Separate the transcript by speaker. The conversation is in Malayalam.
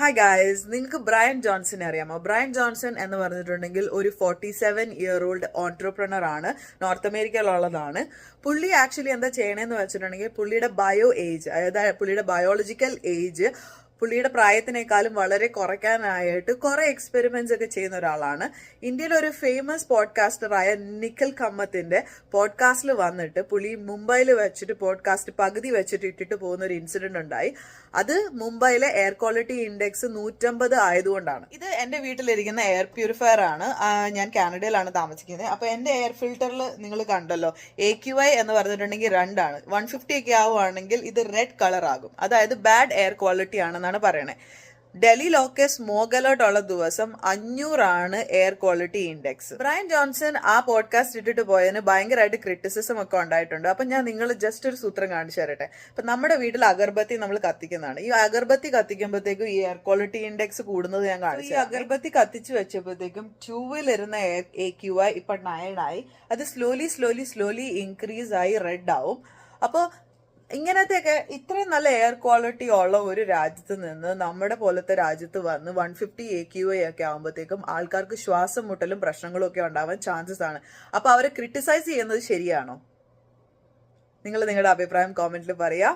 Speaker 1: ഹായ് ഗായ്സ്, നിങ്ങൾക്ക് ബ്രയൻ ജോൺസനെ അറിയാമോ? ബ്രയൻ ജോൺസൺ എന്ന് പറഞ്ഞിട്ടുണ്ടെങ്കിൽ ഒരു 47-year-old ഓൺട്രപ്രണർ ആണ്. നോർത്ത് അമേരിക്കയിലുള്ളതാണ്. പുള്ളി ആക്ച്വലി എന്താ ചെയ്യണമെന്ന് വെച്ചിട്ടുണ്ടെങ്കിൽ പുള്ളിയുടെ ബയോ ഏജ്, അതായത് പുള്ളിയുടെ ബയോളജിക്കൽ ഏജ് പുള്ളിയുടെ പ്രായത്തിനേക്കാളും വളരെ കുറയ്ക്കാനായിട്ട് കുറെ എക്സ്പെരിമെന്റ്സ് ഒക്കെ ചെയ്യുന്ന ഒരാളാണ്. ഇന്ത്യയിലെ ഒരു ഫേമസ് പോഡ്കാസ്റ്ററായ നിഖിൽ കമ്മത്തിന്റെ പോഡ്കാസ്റ്റിൽ വന്നിട്ട് പുള്ളി മുംബൈയിൽ വെച്ചിട്ട് പോഡ്കാസ്റ്റ് പകുതി വെച്ചിട്ട് ഇട്ടിട്ട് പോകുന്ന ഒരു ഇൻസിഡന്റ് ഉണ്ടായി. അത് മുംബൈയിലെ എയർ ക്വാളിറ്റി ഇൻഡെക്സ് 150 ആയതുകൊണ്ടാണ്. ഇത് എന്റെ വീട്ടിലിരിക്കുന്ന എയർ പ്യൂരിഫയർ ആണ്. ഞാൻ കാനഡയിലാണ് താമസിക്കുന്നത്. അപ്പൊ എന്റെ എയർ ഫിൽറ്ററിൽ നിങ്ങൾ കണ്ടല്ലോ, AQI എന്ന് പറഞ്ഞിട്ടുണ്ടെങ്കിൽ 2 ആണ്. 150 ഒക്കെ ആവുകയാണെങ്കിൽ ഇത് റെഡ് കളർ ആകും. അതായത് ബാഡ് എയർ ക്വാളിറ്റി ആണെന്നാണ് പറയണേ. ഡൽഹിയിലൊക്കെ സ്മോഗ് അലേർട്ട് ഉള്ള ദിവസം 500 ആണ് air quality index. Brian Johnson ആ പോഡ്കാസ്റ്റ് ഇട്ടിട്ട് പോയതിന് ഭയങ്കരമായിട്ട് ക്രിറ്റിസിസം ഒക്കെ ഉണ്ടായിട്ടുണ്ട്. അപ്പൊ ഞാൻ നിങ്ങൾ ജസ്റ്റ് ഒരു സൂത്രം കാണിച്ചു തരട്ടെ. അപ്പൊ നമ്മുടെ വീട്ടിൽ അഗർബത്തി നമ്മൾ കത്തിക്കുന്നതാണ്. ഈ അഗർബത്തി കത്തിക്കുമ്പോഴത്തേക്കും ഈ എയർ ക്വാളിറ്റി ഇൻഡെക്സ് കൂടുന്നത് ഞാൻ കാണിച്ചു. ഈ അഗർബത്തി കത്തിച്ചു വെച്ചപ്പോഴത്തേക്കും 2 ഇരുന്ന AQI ഇപ്പൊ 9 ആയി. അത് സ്ലോലി ഇൻക്രീസ് ആയി റെഡ് ആവും. അപ്പോൾ ഇങ്ങനത്തെയൊക്കെ ഇത്രയും നല്ല എയർ ക്വാളിറ്റി ഉള്ള ഒരു രാജ്യത്ത് നിന്ന് നമ്മുടെ പോലത്തെ രാജ്യത്ത് വന്ന് 150 AQI ഒക്കെ ആകുമ്പോഴത്തേക്കും ആൾക്കാർക്ക് ശ്വാസം മുട്ടലും പ്രശ്നങ്ങളും ഒക്കെ ഉണ്ടാവാൻ ചാൻസസ് ആണ്. അപ്പൊ അവരെ ക്രിട്ടിസൈസ് ചെയ്യുന്നത് ശരിയാണോ? നിങ്ങൾ നിങ്ങളുടെ അഭിപ്രായം കോമെന്റിൽ പറയാ.